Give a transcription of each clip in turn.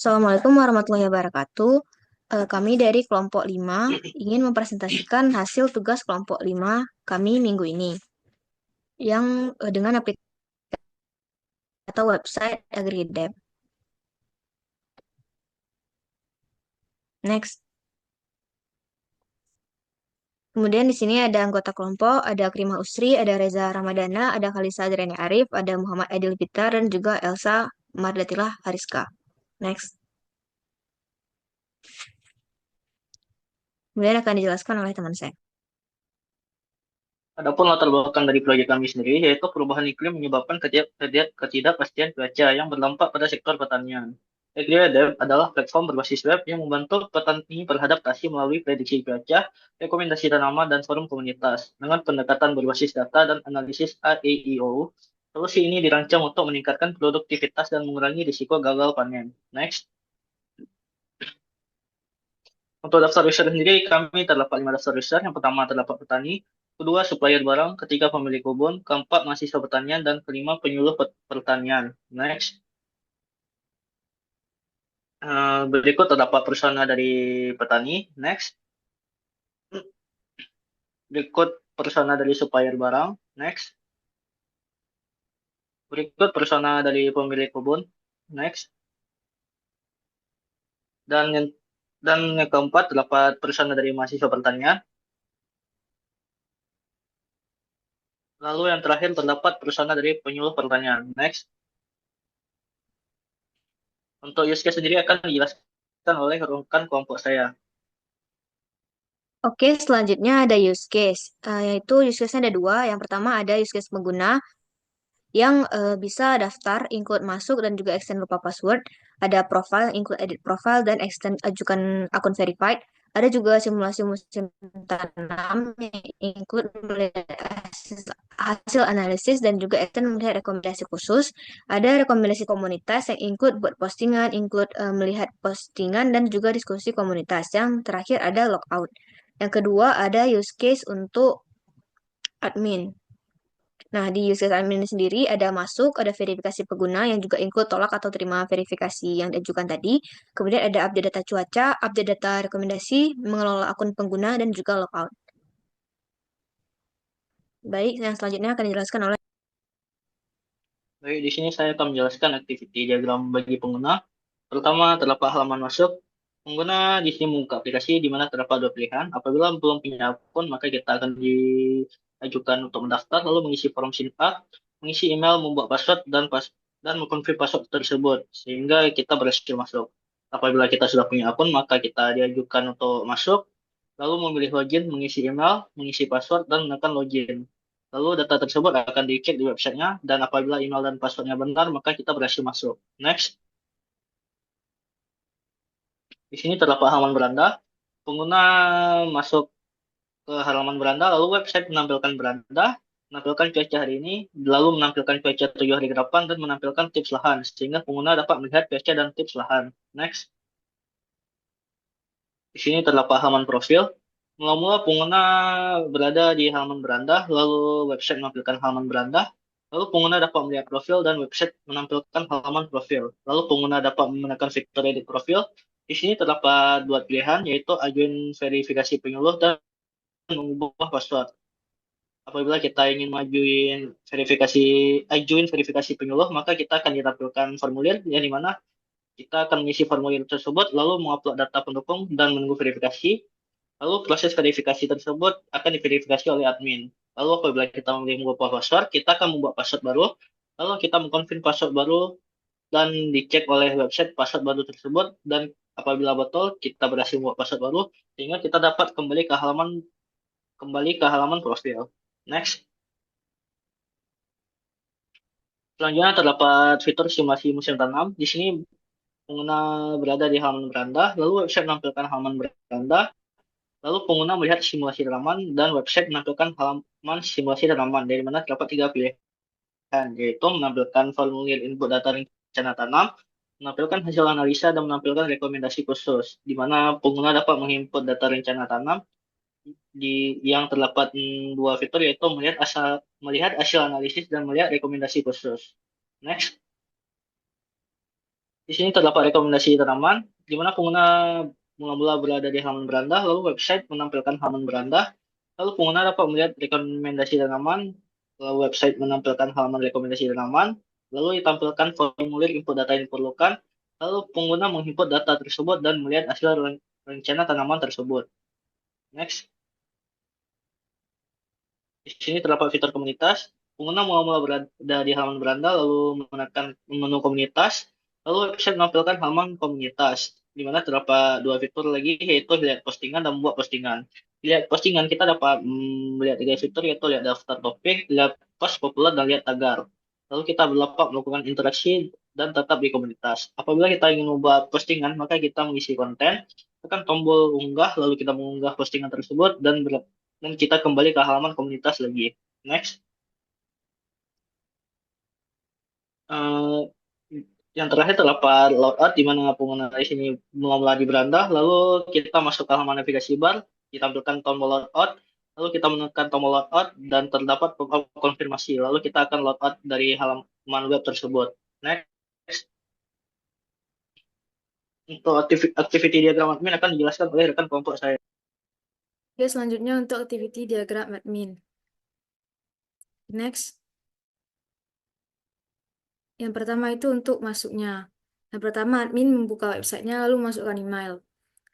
Assalamualaikum warahmatullahi wabarakatuh. Kami dari kelompok 5 ingin mempresentasikan hasil tugas kelompok 5 kami minggu ini yang dengan aplikasi atau website AgriDev. Next. Kemudian di sini ada anggota kelompok, ada Krimah Usri, ada Reza Ramadana, ada Khalisa Adriani Arif, ada Muhammad Adil Fitar, dan juga Elsa Mardatillah Hariska. Next. Kemudian akan dijelaskan oleh teman saya. Adapun latar belakang dari proyek kami sendiri yaitu perubahan iklim menyebabkan ketidakpastian cuaca yang berdampak pada sektor pertanian. AgriAdev adalah platform berbasis web yang membantu petani beradaptasi melalui prediksi cuaca, rekomendasi tanaman, dan forum komunitas. Dengan pendekatan berbasis data dan analisis AEIO, solusi ini dirancang untuk meningkatkan produktivitas dan mengurangi risiko gagal panen. Next. Untuk daftar user sendiri, kami terdapat 5 daftar user. Yang pertama terdapat petani, kedua supplier barang, ketiga pemilik kebun, keempat mahasiswa pertanian, dan kelima penyuluh pertanian. Next. Berikut terdapat persona dari petani. Next. Berikut persona dari supplier barang. Next. Berikut persona dari pemilik kebun. Next. Dan yang keempat terdapat persona dari mahasiswa pertanian. Lalu yang terakhir terdapat persona dari penyuluh pertanian. Next. Untuk use case sendiri akan dijelaskan oleh rekan kelompok saya. Oke, selanjutnya ada use case, yaitu use case-nya ada dua. Yang pertama ada use case pengguna yang bisa daftar, include masuk, dan juga extend lupa password. Ada profile, include edit profile, dan extend ajukan akun verified. Ada juga simulasi musim tanam yang include melihat hasil analisis dan juga extend melihat rekomendasi khusus. Ada rekomendasi komunitas yang include buat postingan, include melihat postingan dan juga diskusi komunitas. Yang terakhir ada logout. Yang kedua ada use case untuk admin. Nah, di use case admin sendiri ada masuk, ada verifikasi pengguna yang juga include tolak atau terima verifikasi yang diajukan tadi. Kemudian ada update data cuaca, update data rekomendasi, mengelola akun pengguna, dan juga logout. Baik, yang selanjutnya akan dijelaskan oleh. Baik, di sini saya akan menjelaskan activity diagram bagi pengguna. Pertama, terdapat halaman masuk. Pengguna di sini membuka aplikasi di mana terdapat dua pilihan. Apabila belum punya akun, maka kita akan diajukan untuk mendaftar, lalu mengisi form singkat, mengisi email, membuat password, dan mengkonfirmasi password tersebut, sehingga kita berhasil masuk. Apabila kita sudah punya akun, maka kita diajukan untuk masuk, lalu memilih login, mengisi email, mengisi password, dan menekan login. Lalu data tersebut akan dicek di websitenya, dan apabila email dan passwordnya benar, maka kita berhasil masuk. Next. Di sini terdapat halaman beranda. Pengguna masuk ke halaman beranda, lalu website menampilkan beranda, menampilkan cuaca hari ini, lalu menampilkan cuaca 7 hari ke depan, dan menampilkan tips lahan, sehingga pengguna dapat melihat cuaca dan tips lahan. Next. Di sini terdapat halaman profil. Mula-mula pengguna berada di halaman beranda, lalu website menampilkan halaman beranda, lalu pengguna dapat melihat profil dan website menampilkan halaman profil. Lalu pengguna dapat menekan fitur edit profil. Di sini terdapat dua pilihan, yaitu ajuin verifikasi penyuluh dan mengubah password. Apabila kita ingin ajuin verifikasi penyuluh, maka kita akan ditampilkan formulir yang dimana kita akan mengisi formulir tersebut, lalu mengupload data pendukung dan menunggu verifikasi. Lalu proses verifikasi tersebut akan diverifikasi oleh admin. Lalu apabila kita memilih mengubah password, kita akan membuat password baru. Lalu kita mengkonfirm password baru dan dicek oleh website password baru tersebut. Dan apabila betul, kita berhasil membuat password baru, sehingga kita dapat kembali ke halaman profil. Next. Selanjutnya terdapat fitur simulasi musim tanam. Di sini pengguna berada di halaman beranda, lalu website menampilkan halaman beranda, lalu pengguna melihat simulasi tanaman dan website menampilkan halaman simulasi tanaman, dari mana terdapat tiga pilihan, yaitu menampilkan formulir input data rencana tanam, menampilkan hasil analisa, dan menampilkan rekomendasi khusus, di mana pengguna dapat menginput data rencana tanam yang terdapat dua fitur, yaitu melihat hasil analisis dan melihat rekomendasi khusus. Next. Di sini terdapat rekomendasi tanaman, di mana pengguna mula-mula berada di halaman beranda, lalu website menampilkan halaman beranda, lalu pengguna dapat melihat rekomendasi tanaman, lalu website menampilkan halaman rekomendasi tanaman, lalu ditampilkan formulir input data yang diperlukan, lalu pengguna menginput data tersebut dan melihat hasil rencana tanaman tersebut. Next. Di sini terdapat fitur komunitas. Pengguna mula-mula berada di halaman beranda, lalu menekan menu komunitas, lalu website menampilkan halaman komunitas, di mana terdapat dua fitur lagi, yaitu lihat postingan dan membuat postingan. Lihat postingan kita dapat melihat tiga fitur, yaitu lihat daftar topik, lihat post populer, dan lihat tagar. Lalu kita dapat melakukan interaksi dan tetap di komunitas. Apabila kita ingin membuat postingan, maka kita mengisi konten, tekan tombol unggah, lalu kita mengunggah postingan tersebut dan kita kembali ke halaman komunitas lagi. Next. Eh, yang terakhir terdapat loadout di mana pengguna di sini mula-mula di beranda, lalu kita masuk ke halaman navigasi bar, ditampilkan tombol loadout, lalu kita menekan tombol loadout dan terdapat pop-up konfirmasi, lalu kita akan loadout dari halaman web tersebut. Next. Untuk activity diagram admin akan dijelaskan oleh rekan kelompok saya. Oke, selanjutnya untuk activity diagram admin. Next. Yang pertama itu untuk masuknya. Yang pertama, admin membuka websitenya lalu masukkan email.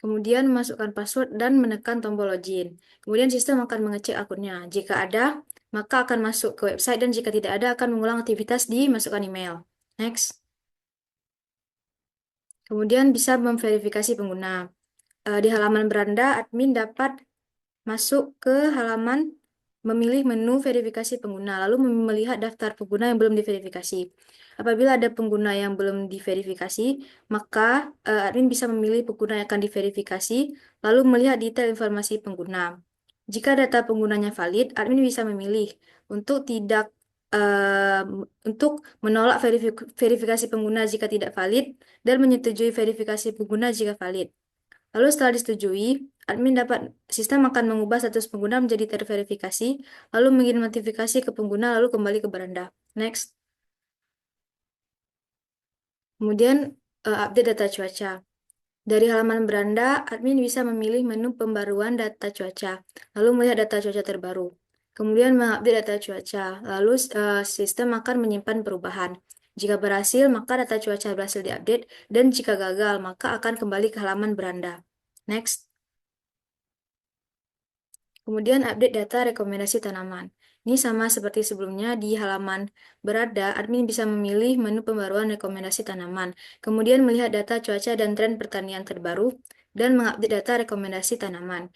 Kemudian masukkan password dan menekan tombol login. Kemudian sistem akan mengecek akunnya. Jika ada, maka akan masuk ke website dan jika tidak ada akan mengulang aktivitas di masukkan email. Next. Kemudian bisa memverifikasi pengguna. Di halaman beranda, admin dapat masuk ke halaman memilih menu verifikasi pengguna, lalu melihat daftar pengguna yang belum diverifikasi. Apabila ada pengguna yang belum diverifikasi, maka admin bisa memilih pengguna yang akan diverifikasi, lalu melihat detail informasi pengguna. Jika data penggunanya valid, admin bisa memilih untuk tidak untuk menolak verifikasi pengguna jika tidak valid dan menyetujui verifikasi pengguna jika valid. Lalu setelah disetujui, sistem akan mengubah status pengguna menjadi terverifikasi, lalu mengirim notifikasi ke pengguna, lalu kembali ke beranda. Next. Kemudian update data cuaca. Dari halaman beranda, admin bisa memilih menu pembaruan data cuaca, lalu melihat data cuaca terbaru. Kemudian mengupdate data cuaca, lalu sistem akan menyimpan perubahan. Jika berhasil, maka data cuaca berhasil diupdate, dan jika gagal, maka akan kembali ke halaman beranda. Next. Kemudian update data rekomendasi tanaman. Ini sama seperti sebelumnya di halaman berada, admin bisa memilih menu pembaruan rekomendasi tanaman, kemudian melihat data cuaca dan tren pertanian terbaru, dan mengupdate data rekomendasi tanaman.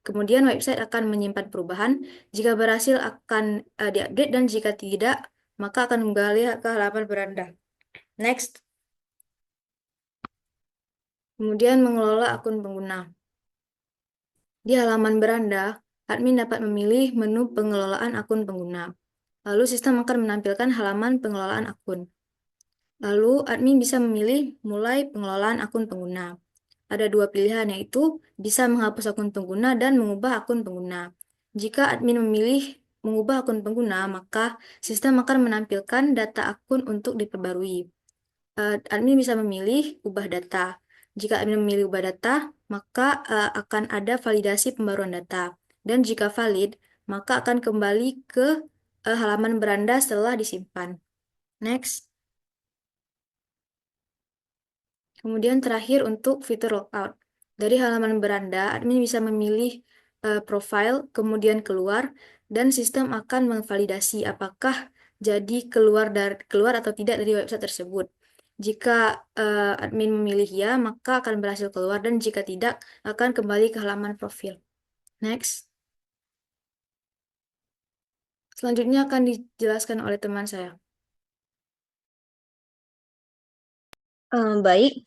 Kemudian website akan menyimpan perubahan, jika berhasil akan diupdate, dan jika tidak, maka akan kembali ke halaman beranda. Next. Kemudian mengelola akun pengguna. Di halaman beranda, admin dapat memilih menu pengelolaan akun pengguna. Lalu sistem akan menampilkan halaman pengelolaan akun. Lalu admin bisa memilih mulai pengelolaan akun pengguna. Ada dua pilihan, yaitu bisa menghapus akun pengguna dan mengubah akun pengguna. Jika admin memilih mengubah akun pengguna, maka sistem akan menampilkan data akun untuk diperbarui. Admin bisa memilih ubah data. Jika admin memilih ubah data, maka akan ada validasi pembaruan data. Dan jika valid, maka akan kembali ke halaman beranda setelah disimpan. Next. Kemudian terakhir untuk fitur logout. Dari halaman beranda, admin bisa memilih profile, kemudian keluar, dan sistem akan memvalidasi apakah jadi keluar atau tidak dari website tersebut. Jika admin memilih ya, maka akan berhasil keluar, dan jika tidak, akan kembali ke halaman profil. Next. Selanjutnya akan dijelaskan oleh teman saya. Baik.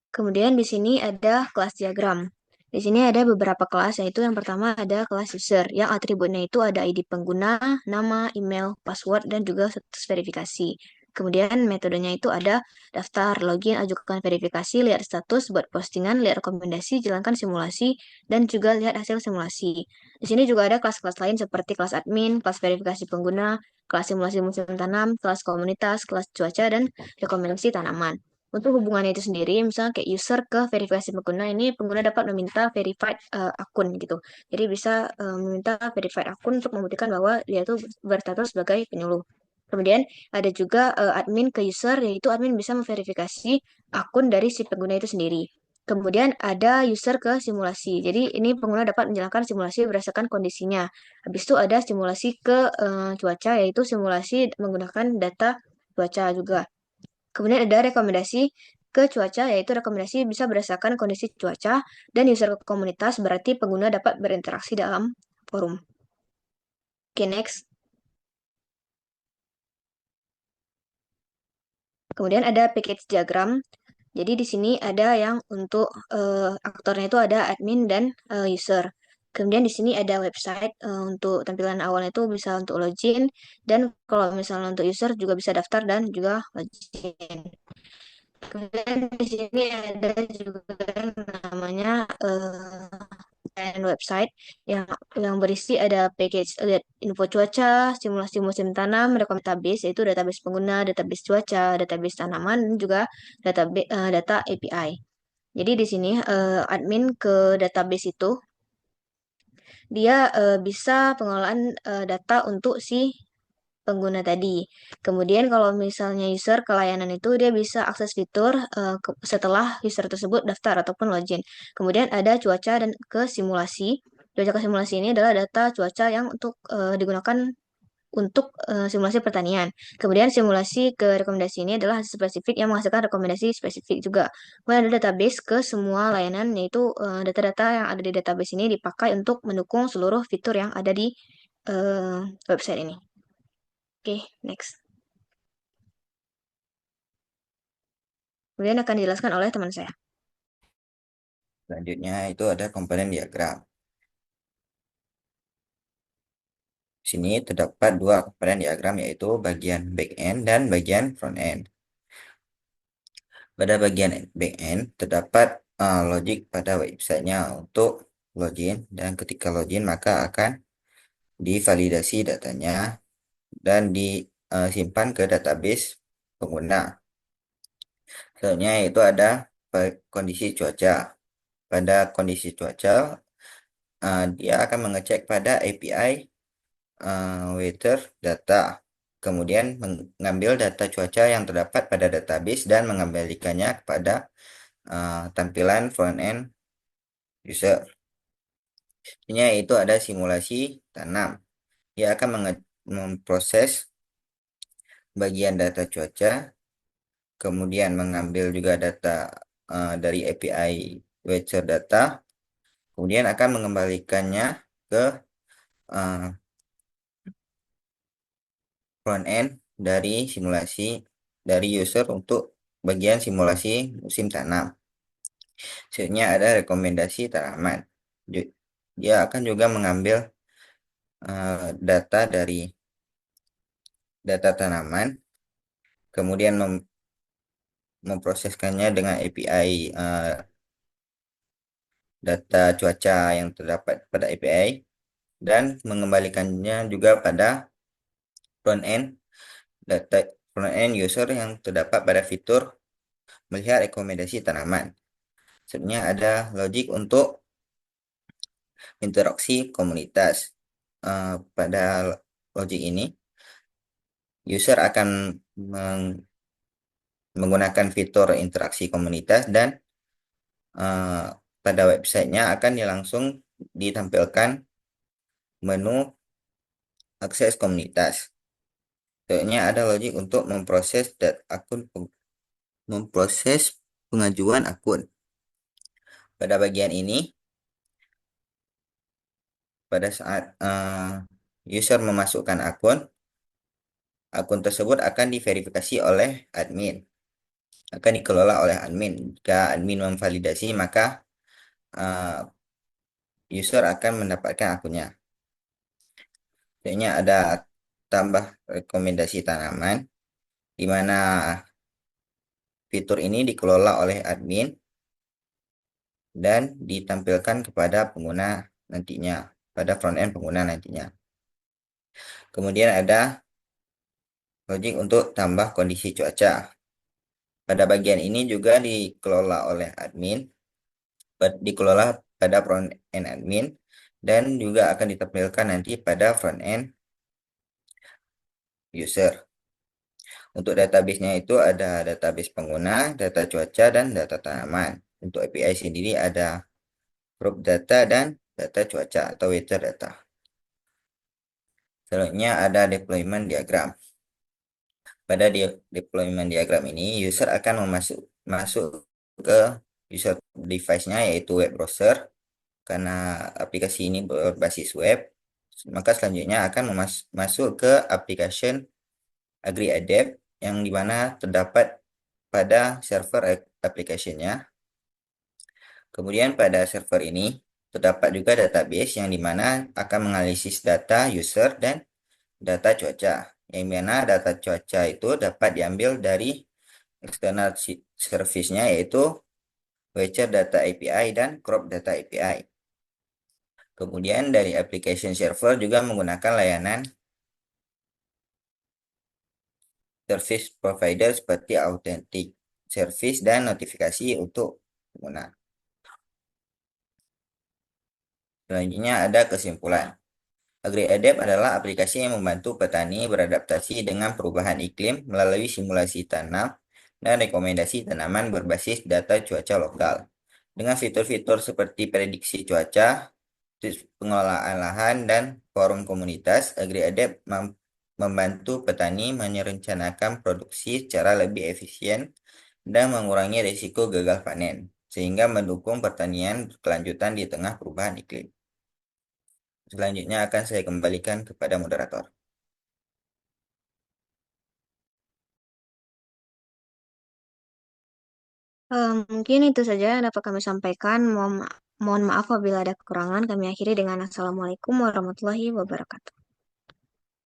Kemudian di sini ada kelas diagram. Di sini ada beberapa kelas, yaitu yang pertama ada kelas user, yang atributnya itu ada ID pengguna, nama, email, password, dan juga status verifikasi. Kemudian metodenya itu ada daftar, login, ajukan verifikasi, lihat status, buat postingan, lihat rekomendasi, jalankan simulasi, dan juga lihat hasil simulasi. Di sini juga ada kelas-kelas lain seperti kelas admin, kelas verifikasi pengguna, kelas simulasi musim tanam, kelas komunitas, kelas cuaca, dan rekomendasi tanaman. Untuk hubungannya itu sendiri, misalnya kayak user ke verifikasi pengguna, ini pengguna dapat meminta verified akun gitu. Jadi bisa meminta verified akun untuk membuktikan bahwa dia itu berstatus sebagai penyuluh. Kemudian ada juga admin ke user, yaitu admin bisa memverifikasi akun dari si pengguna itu sendiri. Kemudian ada user ke simulasi. Jadi ini pengguna dapat menjalankan simulasi berdasarkan kondisinya. Habis itu ada simulasi ke cuaca, yaitu simulasi menggunakan data cuaca juga. Kemudian ada rekomendasi ke cuaca, yaitu rekomendasi bisa berdasarkan kondisi cuaca, dan user ke komunitas berarti pengguna dapat berinteraksi dalam forum. Oke, next. Kemudian ada package diagram. Jadi di sini ada yang untuk aktornya itu ada admin dan user. Kemudian di sini ada website untuk tampilan awalnya itu bisa untuk login, dan kalau misalnya untuk user juga bisa daftar dan juga login. Kemudian di sini ada juga yang namanya website yang berisi ada package lihat info cuaca, simulasi musim tanam, rekom database yaitu database pengguna, database cuaca, database tanaman, dan juga data API. Jadi di sini admin ke database itu dia bisa pengelolaan data untuk si pengguna tadi. Kemudian kalau misalnya user ke layanan itu dia bisa akses fitur setelah user tersebut daftar ataupun login. Kemudian ada cuaca dan ke simulasi. Cuaca ke simulasi ini adalah data cuaca yang untuk digunakan untuk simulasi pertanian. Kemudian simulasi ke rekomendasi ini adalah hasil spesifik yang menghasilkan rekomendasi spesifik juga. Kemudian ada database ke semua layanan, yaitu data-data yang ada di database ini dipakai untuk mendukung seluruh fitur yang ada di website ini. Oke, next. Kemudian akan dijelaskan oleh teman saya. Selanjutnya itu ada komponen diagram. Di sini terdapat dua komponen diagram, yaitu bagian back-end dan bagian front-end. Pada bagian back-end terdapat logic pada websitenya untuk login, dan ketika login maka akan divalidasi datanya dan disimpan ke database pengguna. Selanjutnya itu ada kondisi cuaca. Pada kondisi cuaca, dia akan mengecek pada API weather data, kemudian mengambil data cuaca yang terdapat pada database dan mengembalikannya kepada tampilan front-end user. Ini itu ada simulasi tanam. Dia akan memproses bagian data cuaca, kemudian mengambil juga data dari API weather data, kemudian akan mengembalikannya ke front end dari simulasi dari user untuk bagian simulasi musim tanam. Selanjutnya ada rekomendasi tanaman. Dia akan juga mengambil data dari data tanaman, kemudian memproseskannya dengan API data cuaca yang terdapat pada API, dan mengembalikannya juga pada front end data front end user yang terdapat pada fitur melihat rekomendasi tanaman. Sebenarnya ada logic untuk interaksi komunitas. Pada logic ini, user akan menggunakan fitur interaksi komunitas, dan pada websitenya akan langsung ditampilkan menu akses komunitas. Sebenarnya ada logic untuk memproses pengajuan akun. Pada bagian ini, pada saat user memasukkan akun tersebut akan diverifikasi oleh admin, akan dikelola oleh admin. Jika admin memvalidasi, maka user akan mendapatkan akunnya. Selanjutnya ada tambah rekomendasi tanaman. di mana fitur ini dikelola oleh admin dan ditampilkan kepada pengguna nantinya, pada front-end pengguna nantinya. Kemudian ada logik untuk tambah kondisi cuaca. Pada bagian ini juga dikelola oleh admin, dikelola pada front-end admin, dan juga akan ditampilkan nanti pada front-end user. Untuk database-nya itu ada database pengguna, data cuaca, dan data tanaman. Untuk API sendiri ada crop data dan data cuaca atau weather data. Selanjutnya ada deployment diagram. Pada deployment diagram ini, user akan masuk ke user device-nya yaitu web browser. Karena aplikasi ini berbasis web, maka selanjutnya akan masuk ke application AgriAdapt yang dimana terdapat pada server application-nya. Kemudian pada server ini terdapat juga database yang dimana akan menganalisis data user dan data cuaca. Yang mana data cuaca itu dapat diambil dari external service-nya yaitu Weather Data API dan Crop Data API. Kemudian dari application server juga menggunakan layanan service provider seperti Authentic Service dan notifikasi untuk pengguna. Selanjutnya ada kesimpulan. AgriAdapt adalah aplikasi yang membantu petani beradaptasi dengan perubahan iklim melalui simulasi tanam dan rekomendasi tanaman berbasis data cuaca lokal. Dengan fitur-fitur seperti prediksi cuaca, tips pengelolaan lahan, dan forum komunitas, AgriAdapt membantu petani merencanakan produksi secara lebih efisien dan mengurangi risiko gagal panen, sehingga mendukung pertanian berkelanjutan di tengah perubahan iklim. Selanjutnya akan saya kembalikan kepada moderator. Mungkin itu saja yang dapat kami sampaikan. Mohon maaf apabila ada kekurangan. Kami akhiri dengan Assalamualaikum warahmatullahi wabarakatuh.